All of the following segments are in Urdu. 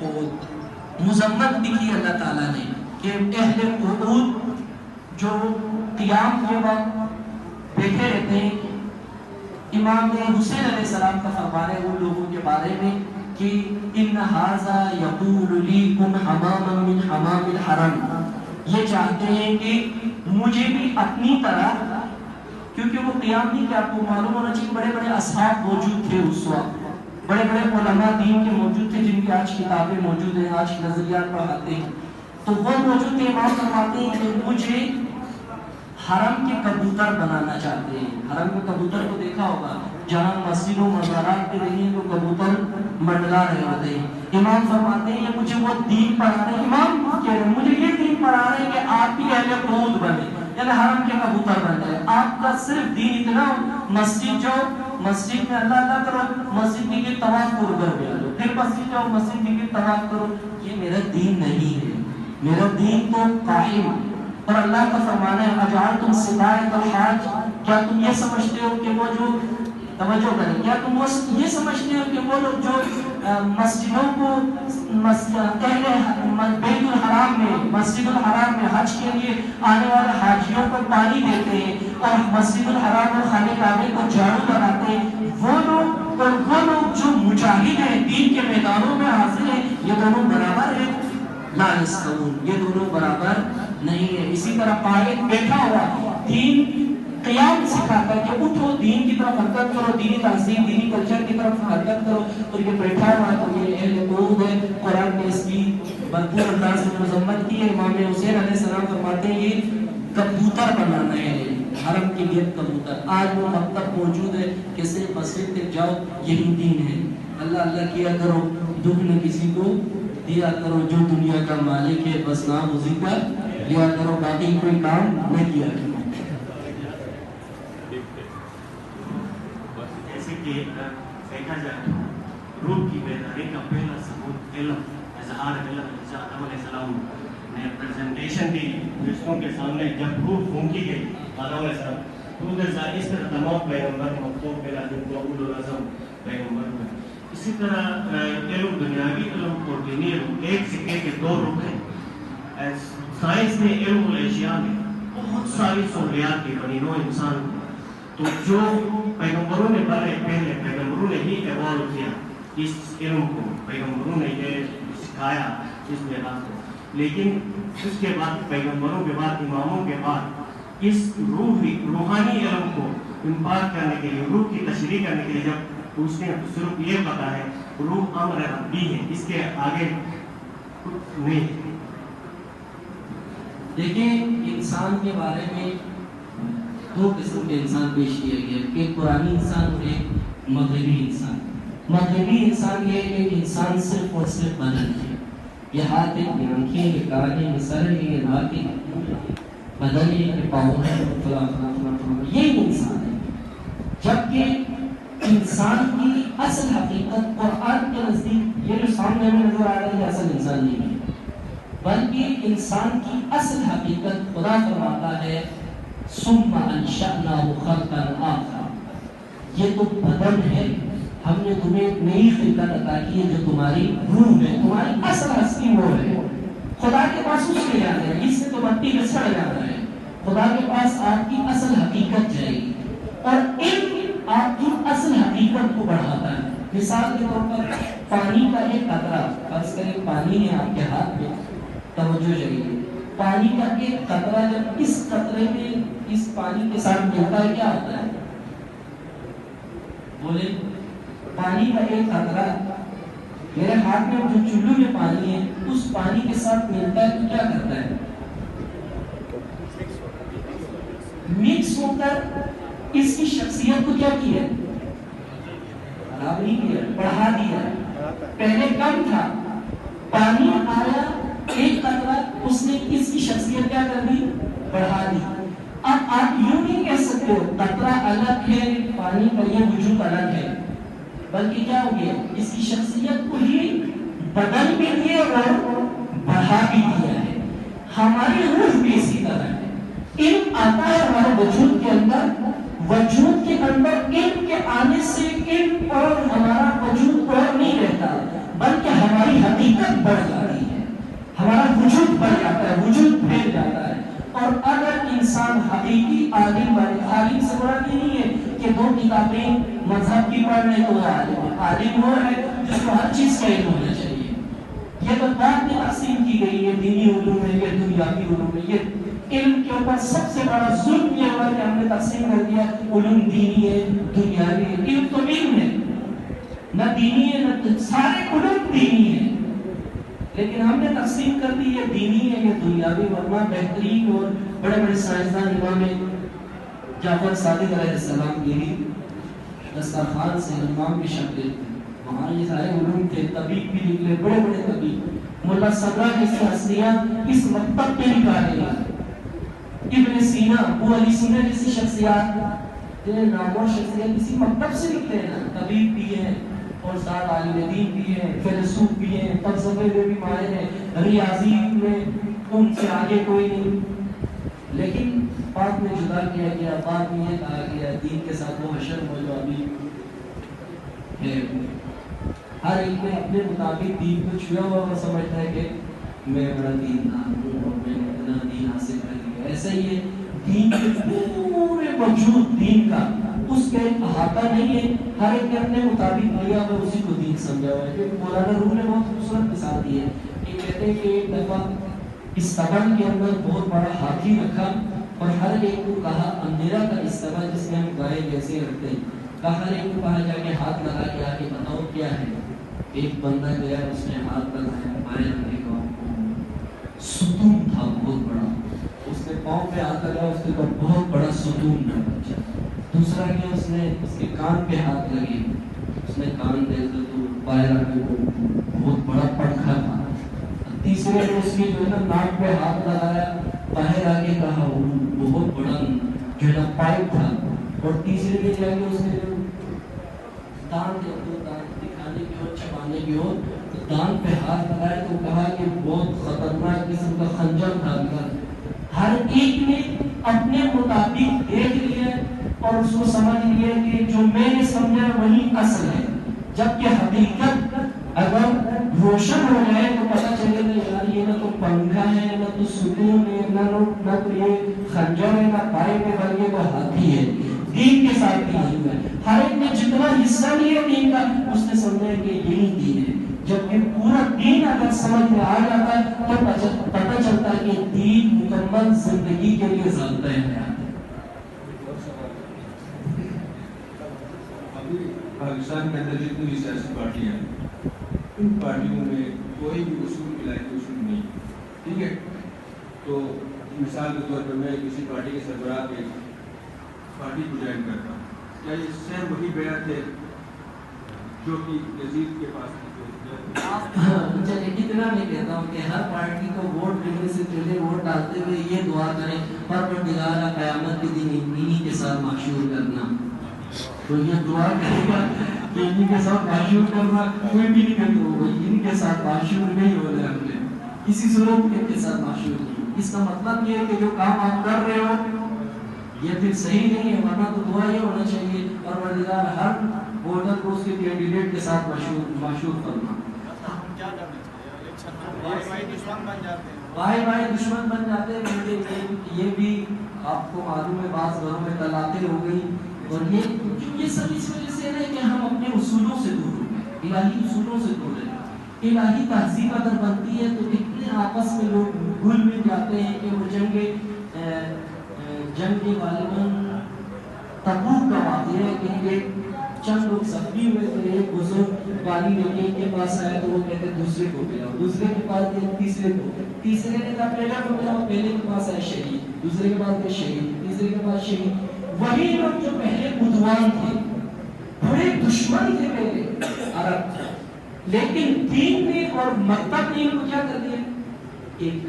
قعود مذمت بھی کی اللہ تعالیٰ نے کہ اہل قعود جو قیام کے وقت بیٹھے رہتے ہیں. امام حسین علیہ السلام کا فرمان ہے ان لوگوں کے بارے میں کہ ان ھذا یقول لیکم حماما من حمام الحرم، یہ چاہتے ہیں کہ مجھے بھی اپنی طرح، کیونکہ وہ قیام نہیں کہ آپ کو معلوم ہونا چاہیے بڑے بڑے اصحاب موجود تھے اس وقت، بڑے بڑے علماء دین کے موجود تھے جن کی آج کتابیں موجود ہیں، آج نظریات پڑھاتے ہیں، تو وہ موجود تھے. امام فرماتے ہیں کہ مجھے حرم کے کبوتر بنانا چاہتے ہیں. حرم کے کبوتر کو دیکھا ہوگا جہاں مسجدوں مزارات پہ رہی ہیں تو کبوتر منڈلا رہے ہوتے ہیں. امام فرماتے ہیں مجھے وہ دین پڑھا رہے ہیں، امام کہہ رہے ہیں مجھے یہ دین پڑھا رہے ہیں کہ آپ بھی اہل قعود بنے، یعنی حرم کے کبوتر بن جائے. آپ کا صرف دین اتنا، مسجد جاؤ، مسجد میں اللہ اللہ کرو، مسجد کی طواف کرو گھر میں آ جاؤ، پھر مسجد جاؤ، مسجد کی طواف کرو، یہ میرا دین نہیں ہے. میرا دین تو قائم. اور اللہ کا فرمانا ہے اجعلتم سقایۃ الحاج، کیا تم یہ سمجھتے ہو کہ وہ جو توجہ کریں، کیا تم وہ یہ سمجھتے ہو کہ وہ لوگ جو مسجدوں کو بیت الحرام میں، مسجد الحرام میں حج کے لیے آنے والے حاجیوں کو پانی دیتے ہیں اور مسجد الحرام اور خانہ کعبہ کو جھاڑو لگاتے ہیں، وہ لوگ اور وہ لوگ جو مجاہد ہیں دین کے میدانوں میں حاضر ہیں، یہ دونوں برابر ہیں؟ لا یستوون، یہ دونوں برابر نہیں ہے. اسی طرح قائد بیٹھا ہوا دین قیام سکھاتا ہے کہ اٹھو دین کی طرف حرکت کرو، دینی تہذیب دینی کلچر کی طرف حرکت کرو، اور یہ بیٹھا ہوا ہے تو یہ اہل قعود ہے. قرآن نے اس کی بھرپور انداز میں مذمت کی ہے. امام حسین علیہ السلام فرماتے ہیں یہ کبوتر بنانا ہے حرم کے لیے کبوتر. آج وہ مکتب موجود ہے کہ صرف مسجد تک جاؤ یہی دین ہے. اللہ اللہ کیا کرو، دکھ نہ کسی کو دیا کرو، جو دنیا کا مالک ہے بس نام اسی کا لیا کرو، باقی کوئی کام نہ کیا کرو. جیسے کہ دیکھا جائے روح کی بیداری کا پہلا ثبوت علم، اظہار علم. آدم علیہ السلام نے پریزنٹیشن دی دوستوں کے سامنے، جب روح پھونکی گئی آدم علیہ السلام، روح اس طرح تمام پیغمبر مکتوب ملا جن کو اولو العزم پیغمبر میں. اسی طرح علم، دنیاوی علم اور دینی علم ایک سکے کے دو رخ ہیں. سائنس نے علم الاشیاء میں بہت ساری سہولیات دی بنی نوع انسان کو، تو جو پیغمبروں نے پہلے پیغمبروں نے ہی ایوالو کیا اس علم کو، پیغمبروں نے یہ سکھایا اس میراث کو. لیکن اس کے بعد پیغمبروں کے بعد اماموں کے بعد اس روحانی علم کو امپارٹ کرنے کے لیے، روح کی تشریح کرنے کے لیے جب پوچھتے ہیں تو صرف یہ پتا ہے روح امر ربی ہے، اس کے آگے کچھ نہیں. دیکھیں انسان کے بارے میں دو قسم کے انسان پیش کیا گیا، ایک قرآنی انسان اور ایک مغربی انسان. مغربی انسان یہ ہے کہ انسان صرف اور صرف بدن ہے، یہ ہاتھ ہے، یہ آنکھیں، یہ کان ہے، یہ سر ہے، یہ ناک ہے، بدن ہے، یہ پاؤں ہے، فلاں فلاں فلاں فلاں، یہ انسان ہے. جبکہ انسان کی اصل حقیقت قرآن کے نزدیک یہ جو سامنے میں نظر آ رہا ہے اصل انسان نہیں ہے، بلکہ انسان کی اصل حقیقت خدا فرماتا ہے ثم انشأناه خلقا آخر، یہ تو بدن ہے، ہم نے تمہیں ایک نئی خلقت عطا کی ہے جو تمہاری روح ہے، تمہاری اصل ہستی وہ ہے. خدا کے پاس اس کے جانا ہے، اس سے تو مٹی میں سڑ جانا ہے. خدا کے پاس آپ کی اصل حقیقت جائے گی اور علم آپ کی اصل حقیقت کو بڑھاتا ہے. مثال کے طور پر پانی کا ایک قطرہ، فرض کریں پانی ہے آپ کے ہاتھ میں، توجہ چاہیے، پانی کا ایک قطرہ جب اس قطرے میں اس پانی کے ساتھ ملتا ہے کیا ہوتا ہے؟ بولے پانی کا ایک قطرہ میرے ہاتھ میں جو چلو میں پانی ہے اس پانی کے ساتھ ملتا ہے تو کیا کرتا ہے؟ مکس ہو کر اس کی شخصیت کو کیا کیا؟ خراب نہیں کیا، بڑھا دیا. پہلے کم تھا، پانی آیا ایک قطرہ، اس نے اس کی شخصیت کیا کر دی؟ بڑھا دی. اب آپ یوں نہیں کہہ سکتے ہو قطرہ الگ ہے پانی کا یہ وجود الگ ہے، بلکہ کیا ہو گیا اس کی شخصیت کو ہی بدل بھی دیا اور بڑھا بھی دیا ہے. ہماری روح بھی اسی طرح ہے. علم آتا ہے ہمارے وجود کے اندر، وجود کے اندر علم کے آنے سے علم اور ہمارا وجود اور نہیں رہتا، بلکہ ہماری حقیقت وجود پھیل جاتا ہے. اور اگر انسان حقیقی عالم بنے، عالم سے مراد یہ نہیں ہے کہ 2 کتابیں مذہب کی پڑھ لے تو وہ عالم ہے. عالم وہ ہے جس کو ہر چیز کا علم ہونا چاہیے. یہ تو بعد میں تقسیم کی گئی ہے، دینی علوم ہے، یہ دنیاوی علوم ہے. یہ علم کے اوپر سب سے بڑا ظلم یہ ہوا کہ ہم نے تقسیم کر دیا علوم دینی ہے دنیاوی ہے. علم تو علم ہے، نہ دینی ہے نہ، سارے علوم دینی ہے، لیکن ہم نے تقسیم کر دی یہ دینی ہے یہ دنیاوی. ورنہ بہترین اور بڑے بڑے سائنسدان امام جعفر صادق علیہ السلام یہی دسترخوان سے امام کی شکل تھے، وہاں یہ سارے علوم تھے. طبیب بھی نکلے، بڑے بڑے طبیب. ملا صدرہ جیسی ہستیاں اس مکتب کے نکالے گا. ابن سینا، ابو علی سینا جیسی شخصیات، نامور شخصیت کسی مکتب سے نکلے ہیں نا. طبیب بھی ہیں اور ساتھ عالم دین بھی ہیں، فیلسوف بھی ہیں، فلسفے میں بھی ماہر ہیں، ریاضی میں ان سے آگے کوئی نہیں. لیکن بعد میں جدا کیا گیا، بعد میں یہ کہا گیا دین کے ساتھ وہ حشر ہو جو ابھی ہے. ہر ایک نے اپنے مطابق دین کو چھویا ہوا وہ سمجھتا ہے کہ میں بڑا دیندار ہوں اور میں نے اتنا دین حاصل کر لیا. ایسا ہی ہے، دین کے پورے وجود دین کا اس کا ایک احاطہ نہیں ہے. ہر ایک نے اپنے مطابق لیا ہوا اسی کو دین سمجھا ہوا ہے. کہ مولانا روم نے بہت خوبصورت مثال دی ہے. یہ کہتے ہیں کہ ایک دفعہ استبن کے اندر بہت بڑا ہاتھی رکھا اور ہر ایک کو کہا اندھیرا کا استبن جس میں ہم گائے جیسے رکھتے ہیں، کہا ہر ایک کو کہا جا کے ہاتھ لگا کے آ کے بتاؤ کیا ہے. ایک بندہ گیا، اس نے ہاتھ لگایا، بائیں رکھے گا ستون تھا بہت بڑا. اس نے پاؤں پہ ہاتھ لگایا، اس کے اوپر بہت بڑا ستون نہ بچا. دوسرا گیا، اس نے اس کے کان پہ ہاتھ لگے، اس نے کان دیکھا تو بائیں رکھے کو بہت بڑا پنکھا تھا. تیسرے نے اس کی جو ہے نا ناک پہ ہاتھ لگایا، باہر آ کے کہا بہت بڑا جو ہے نا پائپ تھا. اور تیسرے نے جا کے اس نے دانت دکھانے کی اور چھپانے کی اور دانت پہ ہاتھ لگایا تو کہا کہ بہت خطرناک قسم کا خنجر تھا. ہر ایک نے اپنے مطابق دیکھ لیا اور اس کو سمجھ لیا کہ جو میں نے سمجھا وہی اصل ہے. جبکہ حقیقت اگر روشن ہو جائے تو پتہ چلے گا یار یہ نہ تو پنکھا ہے، نہ تو ستون ہے، نہ تو یہ خنجر ہے، نہ پائپ ہے، بلکہ وہ ہاتھی ہے. دین کے ساتھ بھی نہیں ہے. ہر ایک نے جتنا حصہ لیا دین کا اس نے سمجھا کہ یہی دین ہے. جب یہ پورا دین اگر سمجھ میں آ جاتا ہے تو پتہ چلتا ہے کہ دین مکمل زندگی کے لیے ضابطہ حیات ہے. ابھی پاکستان کے اندر جتنی بھی سیاسی پارٹیاں ہیں، ان پارٹیوں میں کوئی بھی اصول علاقائی اصول نہیں. ٹھیک ہے، تو مثال کے طور پر میں کسی پارٹی کے سربراہ کے پارٹی کو جوائن کرتا ہوں، کیا یہ سیم وہی بیعت ہے جو کہ یزید کے پاس تھی؟ چلیے اتنا میں کہتا ہوں کہ ہر پارٹی کو ووٹ دینے سے پہلے ووٹ ڈالتے ہوئے یہ دعا کریں پروردگارا قیامت کے دن انہی کے ساتھ معشور کرنا. تو یہ دعا کرے گا کہ انہی کے ساتھ معشور کرنا کوئی بھی نہیں کرتا ہوگا. ان کے ساتھ معشور نہیں ہو رہے ہم نے کسی صورت میں ان کے ساتھ معشور نہیں. اس کا مطلب یہ ہے کہ جو کام آپ کر رہے ہو یہ پھر صحیح نہیں ہے. ورنہ تو دعا یہ ہونا چاہیے پروردگار ہر ووٹر کو اس کے کینڈیڈیٹ کے ساتھ معشور کرنا. بھائی دشمن بن جاتے ہیں. یہ بھی آپ کو معلوم ہے بعض گھروں میں طلاقیں ہو گئی اور یہ سب اس وجہ سے ہے کہ ہم اپنے اصولوں سے دور ہو گئے، الہی اصولوں سے دور ہیں. الہی تہذیب اگر بنتی ہے تو اتنے آپس میں لوگ گھل مل جاتے ہیں کہ وہ جنگ کے غالباً تبوک کا واقعہ ہے کہ ایک چند لوگ زخمی ہوئے تھے. ایک بزرگ پانی لے کے ان کے پاس آیا تو وہ کہتے دوسرے کو پلاؤ، دوسرے کے پاس گئے تیسرے کو، تیسرے نے کہا پہلا کو پلاؤ، پہلے کے پاس آئے شہید، دوسرے کے پاس گئے شہید، تیسرے کے پاس شہید. وہی لوگ جو پہلے بدوان تھے، بڑے دشمن تھے پہلے عرب، لیکن دین نے اور مکتب نے ان کو کیا کر دیا؟ ایک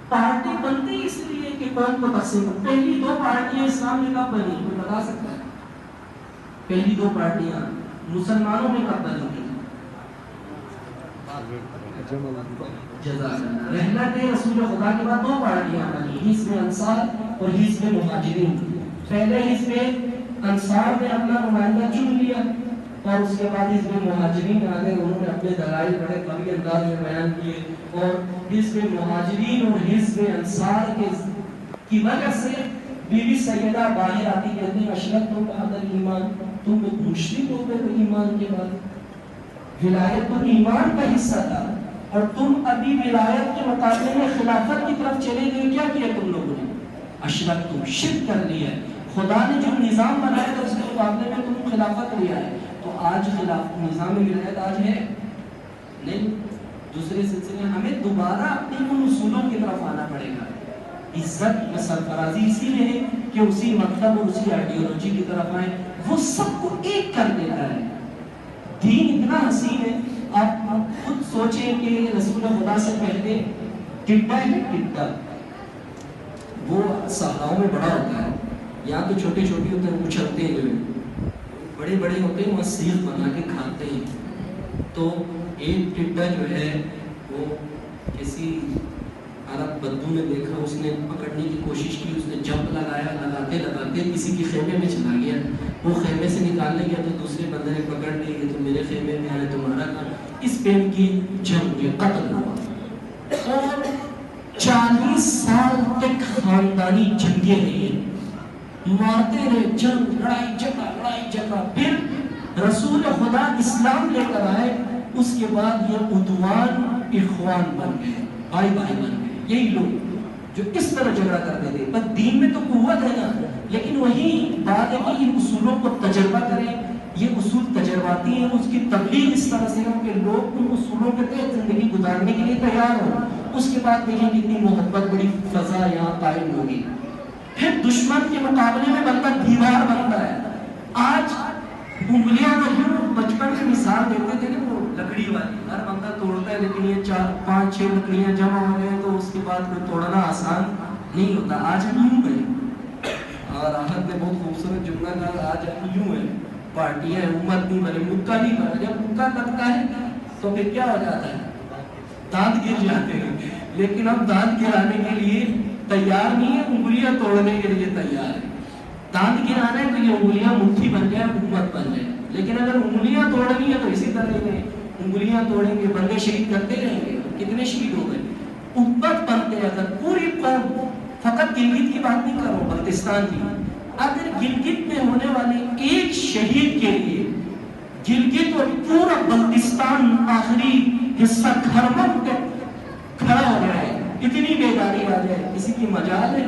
پارٹی بنتی اس لیے کہ قوم کو تقسیم. پہلی 2 پارٹیاں اسلام میں کب بنی کوئی بتا سکتا ہے؟ پہلی 2 پارٹیاں مسلمانوں میں کب بنی تھی؟ رحلت رسول خدا کے بعد 2 پارٹیاں بنی، حزب انصار اور حزب مہاجرین. پہلے حزب انصار نے اپنا نمائندہ چن لیا اور اس کے بعد حزب مہاجرین آ گئے، انہوں نے اپنے دلائل بڑے قوی انداز میں بیان کیے، اور حزب مہاجرین اور حزب انصار کی وجہ سے بی بی سیدہ باہر آتی کہتی ہیں اشرکتم بعد الایمان، تم مشرک ہو گئے ایمان کے بعد، ولایت تو ایمان کا حصہ تھا اور تم ابھی ولایت کے مقابلے میں خلافت کی طرف چلے گئے، کیا کیا تم لوگوں نے؟ اشرکتم، شرک کر لیا ہے، خدا نے جو نظام بنایا تھا اس کے مقابلے میں تم خلافت لیا ہے۔ تو آج خلاف نظام ولایت آج ہے نہیں، دوسرے سلسلے ہمیں دوبارہ اپنے ان اصولوں کی طرف آنا پڑے گا۔ عزت میں سرفرازی اسی لیے ہے کہ اسی مطلب اور اسی آئیڈیالوجی کی طرف آئیں، وہ سب کو ایک کر دیتا ہے۔ دین اتنا حسین ہے، آپ خود سوچیں کہ رسول خدا سے پہلے ٹڈا ہے، ٹڈا وہ صحراؤں میں بڑا ہوتا ہے، یہاں تو چھوٹے چھوٹے ہوتے ہیں، اچھلتے ہیں، بڑے بڑے ہوتے ہیں، وہاں سیخ بنا کے کھاتے ہیں۔ تو ایک ٹڈا جو ہے وہ کسی عرب بدو نے دیکھا، اس نے پکڑنے کی کوشش کی، اس نے جمپ لگایا، لگاتے لگاتے کسی کے خیمے میں چلا گیا، وہ خیمے سے نکالنے گیا تو دوسرے بندے نے پکڑ لی کہ تم میرے خیمے میں آئے، تمہارا کام۔ اس پہ ان کی جنگ ہوئی، قتل ہوا، اور 40 سال تک خاندانی جنگیں رہی ہیں، مارتے رہے، جنگ، لڑائی جھگڑا۔ پھر رسول خدا اسلام لے کر آئے، اس کے بعد یہ عدوان اخوان بن گئے، بھائی بھائی بن گئے۔ یہی لوگ جو اس طرح جھگڑا کرتے تھے، پر دین میں تو قوت ہے نا، لیکن وہی بات ہے کہ ان اصولوں کو تجربہ کریں، یہ اصول تجرباتی ہیں، اس کی تبلیغ اس طرح سے ہو کہ لوگ ان اصولوں کے تحت زندگی گزارنے کے لیے تیار ہوں۔ اس کے بعد دیکھیں کتنی محبت، بڑی فضا یہاں قائم ہوگی۔ پھر دشمن کے مقابلے میں بندہ دیوار بنتا ہے۔ آج انگلیاں جو بچپن میں مثال دیتے تھے نا، وہ لکڑی والی، ہر بندہ توڑتا ہے، لیکن یہ 4 5 6 لکڑیاں جمع ہو گئے تو اس کے بعد کوئی توڑنا آسان نہیں ہوتا۔ آج ہم یوں ہیں، اور احمد نے بہت خوبصورت جملہ کہا، آج ہم یوں ہیں، پارٹیاں حکومت نہیں بنے، مکہ نہیں بنا، جب مکہ لگتا ہے تو پھر کیا ہو جاتا ہے، دانت گر جاتے ہیں، لیکن ہم دانت گرانے کے لیے تیار نہیں ہے، انگلیاں توڑنے کے لیے تیار ہے۔ دانت گرانا ہے تو یہ انگلیاں مٹھی بن جائے، حکومت بن جائے، لیکن اگر انگلیاں توڑنی ہے تو اسی طرح ہی انگلیاں توڑیں گے، بندے شہید کرتے رہیں گے، کتنے شہید ہو گئے، امت بنتے ہیں۔ اگر پوری قوم، فقط گلگت کی بات نہیں کر رہا ہوں، بلتستان کی، اگر گلگت میں ہونے والے ایک شہید کے لیے گلگت اور پورا بلتستان آخری حصہ کھرمن پہ کھڑا ہو گیا ہے، اتنی بیداری آ جائے، کسی کی مجال ہے؟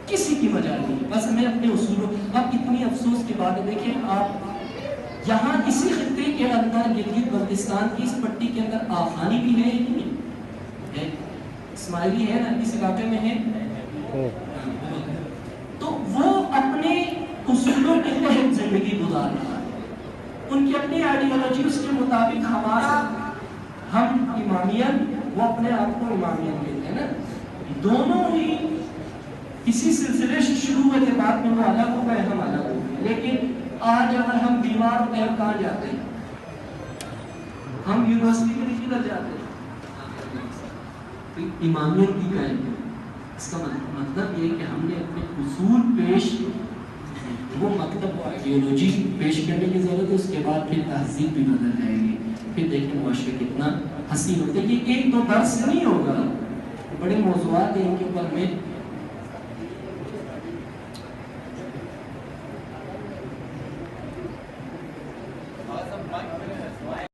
کسی کی مجال نہیں۔ بس ہمیں اپنے اصولوں، اب اتنی افسوس کی بات ہے، دیکھیں آپ یہاں اسی خطے کے اندر گلگت بلتستان کی اس پٹی کے اندر آفانی بھی ہے نہیں ہے، اسماعیلی ہے نا، اس علاقے میں ہے، تو وہ اپنے اصولوں کے تحت زندگی گزار رہا ہے، ان کی اپنی آئیڈیالوجی، اس کے مطابق ہمارا، ہم امامیت، وہ اپنے آپ کو امامیت کہتے ہیں نا، دونوں ہی اسی سلسلے سے شروع ہوئے تھے، بعد میں وہ الگ ہو گئے، ہم الگ ہو گئے۔ لیکن آج اگر ہم بیمار ہوتے ہیں کہاں جاتے ہیں؟ ہم یونیورسٹی میں نہیں کدھر جاتے ہیں، امامیت کی قائم ہے۔ اس کا مطلب یہ کہ ہم نے اپنے اصول پیش، وہ مطلب وہ آئیڈیالوجی پیش کرنے کی ضرورت ہے، اس کے بعد پھر تہذیب بھی بدل جائے گی، پھر دیکھیں معاشرے کتنا حسین ہوتا ہے۔ یہ ایک دو درس نہیں ہوگا، بڑے موضوعات ہیں ان کے اوپر میں